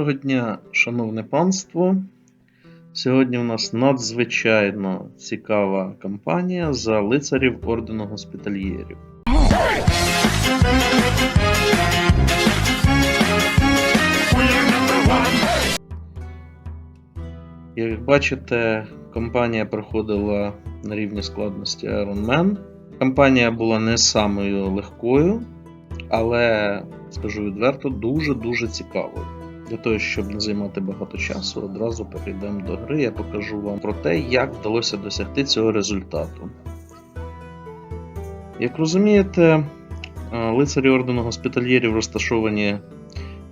Доброго дня, шановне панство! Сьогодні у нас надзвичайно цікава кампанія за лицарів Ордену Госпітальєрів. Як бачите, кампанія проходила на рівні складності Iron Man. Кампанія була не самою легкою, але, скажу відверто, дуже цікавою. Для того, щоб не займати багато часу, одразу перейдемо до гри. Я покажу вам про те, як вдалося досягти цього результату. Як розумієте, лицарі Ордену Госпітальєрів розташовані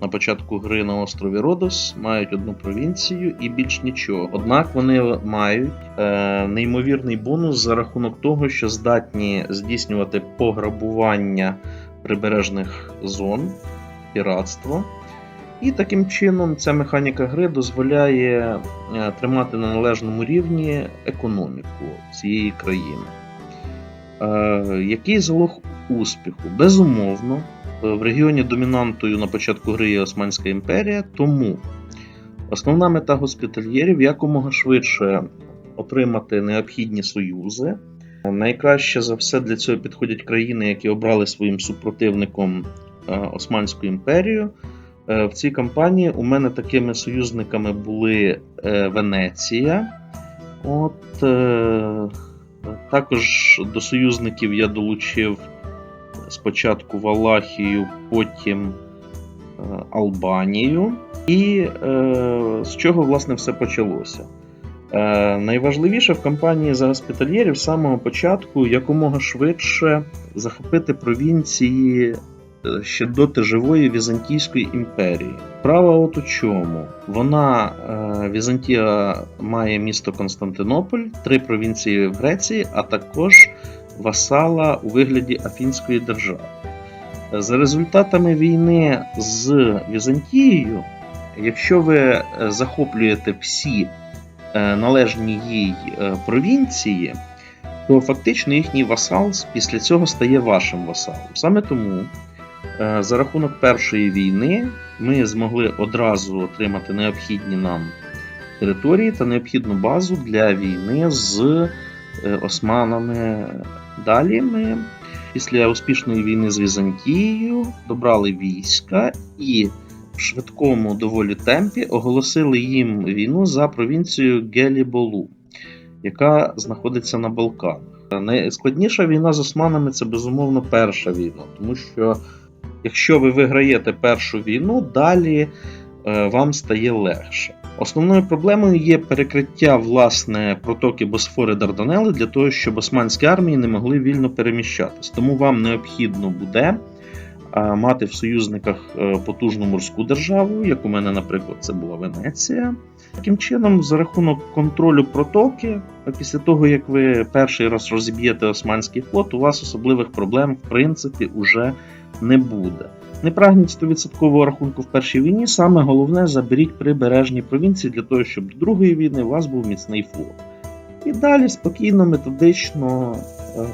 на початку гри на острові Родос, мають одну провінцію і більш нічого. Однак вони мають неймовірний бонус за рахунок того, що здатні здійснювати пограбування прибережних зон, піратство. І таким чином ця механіка гри дозволяє тримати на належному рівні економіку цієї країни. Який залог успіху? Безумовно, в регіоні домінантою на початку гри є Османська імперія, тому основна мета госпітальєрів якомога швидше отримати необхідні союзи. Найкраще за все для цього підходять країни, які обрали своїм супротивником Османську імперію. В цій кампанії у мене такими союзниками були Венеція. Також до союзників я долучив спочатку Валахію, потім Албанію. І з чого, власне, все почалося? Найважливіше в кампанії за госпітальєрів з самого початку якомога швидше захопити провінції ще доти живої Візантійської імперії. Справа от у чому. Візантія має місто Константинополь, 3 провінції в Греції, а також васала у вигляді Афінської держави. За результатами війни з Візантією, якщо ви захоплюєте всі належні їй провінції, то фактично їхній васал після цього стає вашим васалом. Саме тому за рахунок першої війни ми змогли одразу отримати необхідні нам території та необхідну базу для війни з османами. Далі ми після успішної війни з Візантією добрали війська і в швидкому доволі темпі оголосили їм війну за провінцію Геліболу, яка знаходиться на Балканах. Найскладніша війна з османами – це, безумовно, перша війна, тому що якщо ви виграєте першу війну, далі вам стає легше. Основною проблемою є перекриття, власне, протоки Босфори Дарданели для того, щоб османські армії не могли вільно переміщатись. Тому вам необхідно буде мати в союзниках потужну морську державу, як у мене, наприклад, це була Венеція. Таким чином, за рахунок контролю протоки, після того, як ви перший раз розіб'єте османський флот, у вас особливих проблем, в принципі, уже не буде. Не прагніть 100% рахунку в першій війні, саме головне – заберіть прибережні провінції для того, щоб до другої війни у вас був міцний флот. І далі спокійно, методично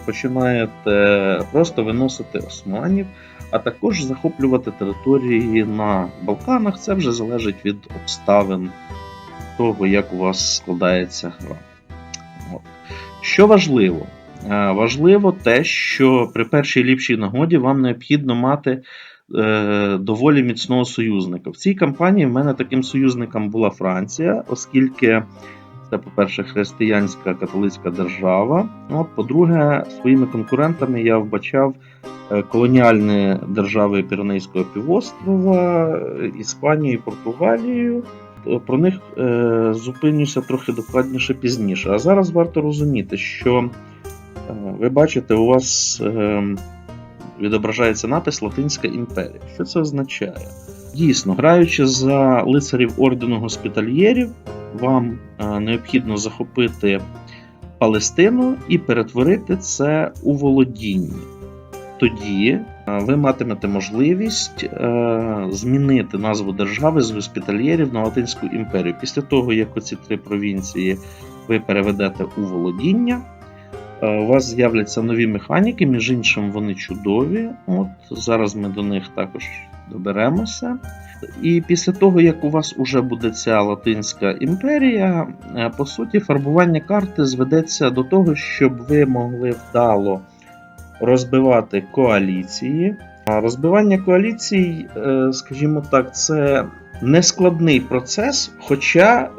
починаєте просто виносити османів, а також захоплювати території на Балканах. Це вже залежить від обставин того, як у вас складається гра. Що важливо? Важливо те, що при першій ліпшій нагоді вам необхідно мати доволі міцного союзника. В цій кампанії в мене таким союзником була Франція, оскільки це, по-перше, християнська католицька держава. По-друге, своїми конкурентами я вбачав колоніальні держави Піренейського півострова, Іспанію і Португалію. Про них зупинюся трохи докладніше пізніше. А зараз варто розуміти, що ви бачите, у вас відображається напис «Латинська імперія». Що це означає? Дійсно, граючи за лицарів Ордену Госпітальєрів, вам необхідно захопити Палестину і перетворити це у володіння. Тоді ви матимете можливість змінити назву держави з госпітальєрів на Латинську імперію. Після того, як оці 3 провінції ви переведете у володіння, у вас з'являться нові механіки, між іншим вони чудові. Зараз ми до них також доберемося. І після того, як у вас уже буде ця Латинська імперія, по суті, фарбування карти зведеться до того, щоб ви могли вдало розбивати коаліції. А розбивання коаліцій, скажімо так, це нескладний процес, хоча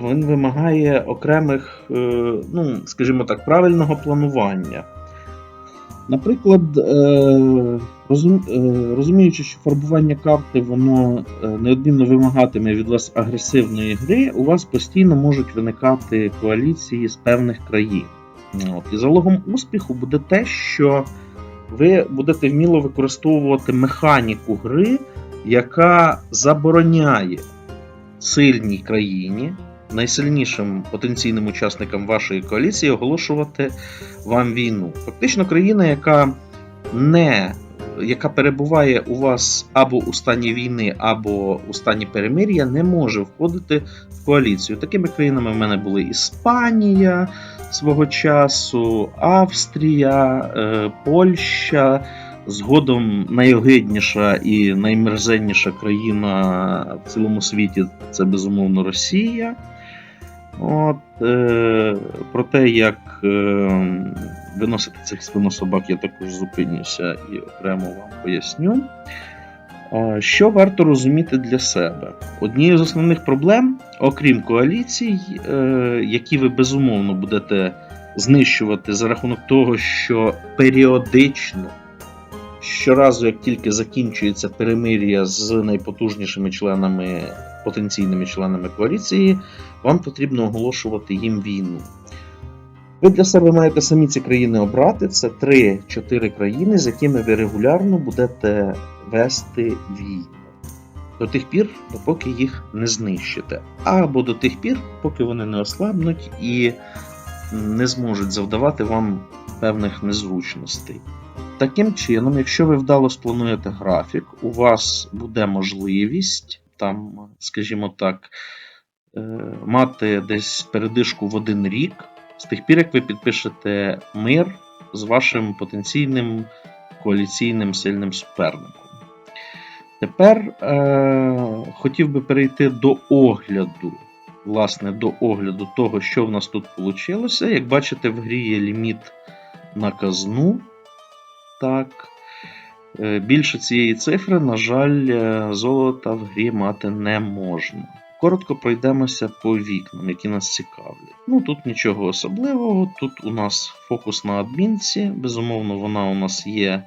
він вимагає окремих, скажімо так, правильного планування. Наприклад, розуміючи, що фарбування карти воно неодмінно вимагатиме від вас агресивної гри, у вас постійно можуть виникати коаліції з певних країн. І залогом успіху буде те, що ви будете вміло використовувати механіку гри, яка забороняє сильній країні, найсильнішим потенційним учасникам вашої коаліції оголошувати вам війну. Фактично країна, яка перебуває у вас або у стані війни, або у стані перемир'я, не може входити в коаліцію. Такими країнами в мене були Іспанія свого часу, Австрія, Польща, згодом найогидніша і наймерзенніша країна в цілому світі – це, безумовно, Росія. Про те, як виносити цих свинособак, я також зупинюся і окремо вам поясню. Що варто розуміти для себе? Однією з основних проблем, окрім коаліцій, які ви безумовно будете знищувати за рахунок того, що періодично, щоразу, як тільки закінчується перемир'я з найпотужнішими потенційними членами коаліції, вам потрібно оголошувати їм війну. Ви для себе маєте самі ці країни обрати. Це 3-4 країни, з якими ви регулярно будете вести війну. До тих пір, допоки їх не знищите. Або до тих пір, поки вони не ослабнуть і не зможуть завдавати вам певних незручностей. Таким чином, якщо ви вдало сплануєте графік, у вас буде можливість там, скажімо так, мати десь передишку в 1 рік, з тих пір, як ви підпишете мир з вашим потенційним коаліційним сильним суперником. Тепер хотів би перейти до огляду, того, що в нас тут вийшло. Як бачите, в грі є ліміт на казну. Так. Більше цієї цифри, на жаль, золота в грі мати не можна. Коротко пройдемося по вікнам, які нас цікавлять. Тут нічого особливого, тут у нас фокус на адмінці, безумовно, вона у нас є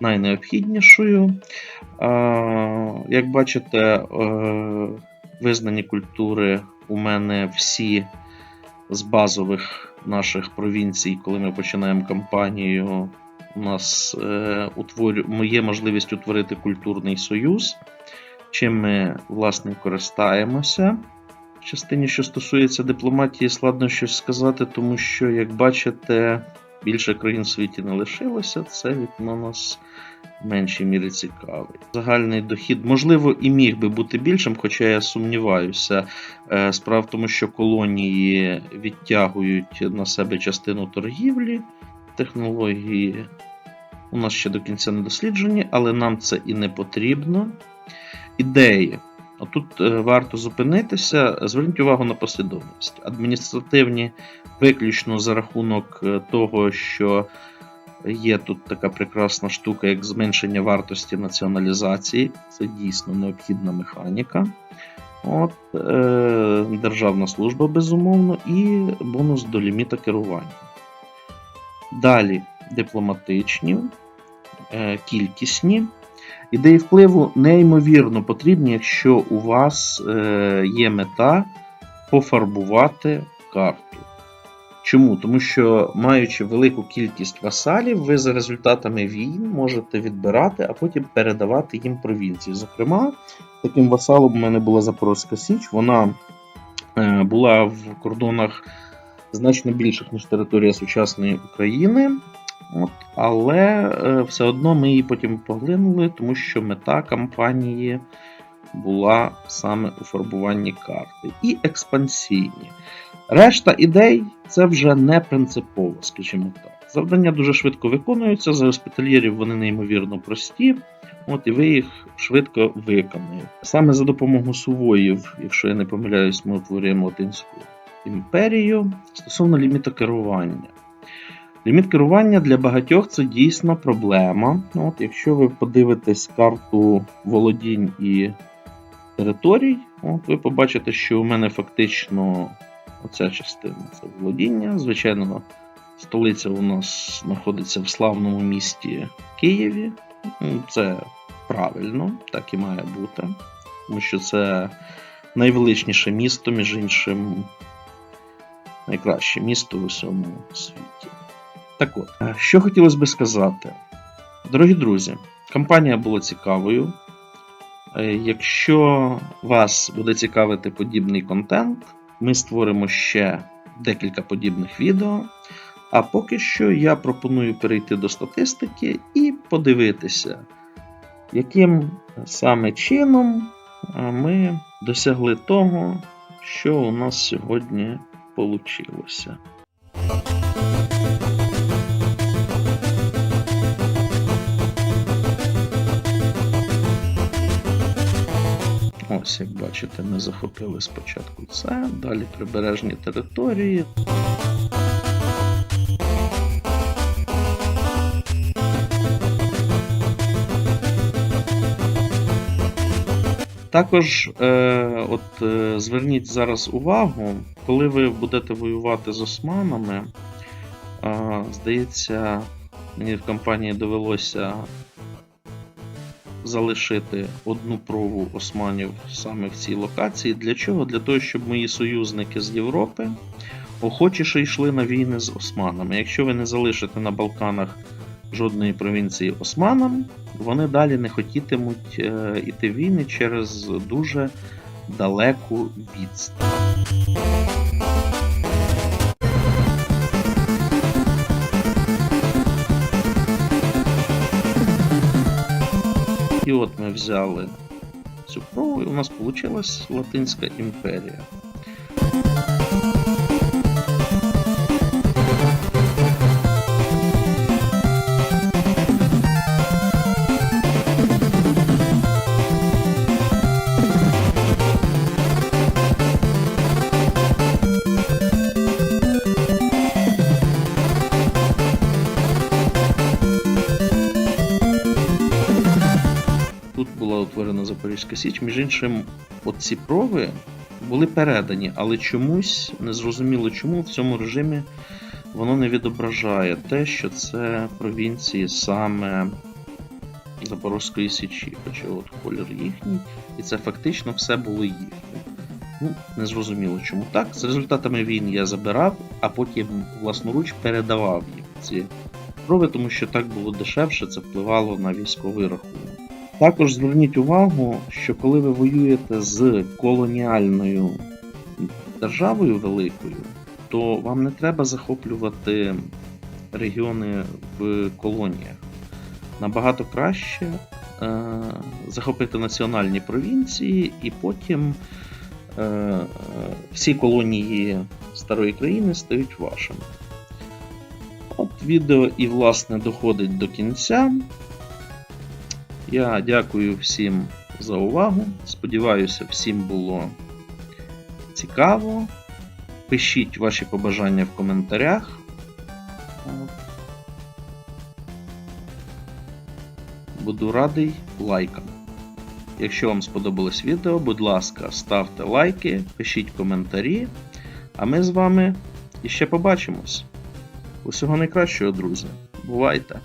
найнеобхіднішою. Як бачите, визнані культури у мене всі з базових наших провінцій, коли ми починаємо кампанію, у нас є можливість утворити культурний союз, чим ми, власне, користаємося. В частині, що стосується дипломатії, складно щось сказати, тому що, як бачите, більше країн в світі не лишилося, це вікно нас в меншій мірі цікавить. Загальний дохід, можливо, і міг би бути більшим, хоча я сумніваюся. Справа в тому, що колонії відтягують на себе частину торгівлі, технології у нас ще до кінця не досліджені, але нам це і не потрібно. Ідеї. Тут варто зупинитися, зверніть увагу на послідовність. Адміністративні виключно за рахунок того, що є тут така прекрасна штука, як зменшення вартості націоналізації. Це дійсно необхідна механіка. Державна служба, безумовно, і бонус до ліміта керування. Далі дипломатичні, кількісні. Ідеї впливу неймовірно потрібні, якщо у вас є мета пофарбувати карту. Чому? Тому що, маючи велику кількість васалів, ви за результатами війн можете відбирати, а потім передавати їм провінції. Зокрема, таким васалом у мене була Запорозька Січ. Вона була в кордонах значно більших, ніж територія сучасної України. Але все одно ми її потім поглинули, тому що мета кампанії була саме у фарбуванні карти. І експансійні. Решта ідей – це вже не принципово, скажімо так. Завдання дуже швидко виконуються, за госпітальєрів вони неймовірно прості. і ви їх швидко виконаєте. Саме за допомогою сувоїв, якщо я не помиляюсь, ми утворюємо Латинську імперію. Стосовно лімітокерування. Ліміт керування для багатьох це дійсно проблема. Якщо ви подивитесь карту володінь і територій, ви побачите, що у мене фактично оця частина – це володіння. Звичайно, столиця у нас знаходиться в славному місті Києві. Це правильно, так і має бути. Тому що це найвеличніше місто, між іншим, найкраще місто в усьому світі. Так от, що хотілося би сказати. Дорогі друзі, кампанія була цікавою. Якщо вас буде цікавити подібний контент, ми створимо ще декілька подібних відео. А поки що я пропоную перейти до статистики і подивитися, яким саме чином ми досягли того, що у нас сьогодні вийшло. Ось, як бачите, ми захопили спочатку це, далі прибережні території. Також зверніть зараз увагу, коли ви будете воювати з османами, здається, мені в кампанії довелося залишити одну прову османів саме в цій локації. Для чого? Для того, щоб мої союзники з Європи охочіше йшли на війни з османами. Якщо ви не залишите на Балканах жодної провінції османам, вони далі не хотітимуть іти війни через дуже далеку відстань. І от ми взяли цю прову, і у нас вийшла Латинська імперія. Тут була утворена Запорізька Січ. Між іншим, оці прови були передані, але чомусь, незрозуміло чому, в цьому режимі воно не відображає те, що це провінції саме Запорізької Січі. Хоча от колір їхній, і це фактично все було їхнє. Незрозуміло чому так. З результатами війн я забирав, а потім власноруч передавав їм ці прови, тому що так було дешевше, це впливало на військовий рахунок. Також зверніть увагу, що коли ви воюєте з колоніальною державою великою, то вам не треба захоплювати регіони в колоніях. Набагато краще захопити національні провінції і потім всі колонії старої країни стають вашими. От відео і власне доходить до кінця. Я дякую всім за увагу. Сподіваюся, всім було цікаво. Пишіть ваші побажання в коментарях. Буду радий лайкам. Якщо вам сподобалось відео, будь ласка, ставте лайки, пишіть коментарі. А ми з вами іще побачимось. Усього найкращого, друзі. Бувайте!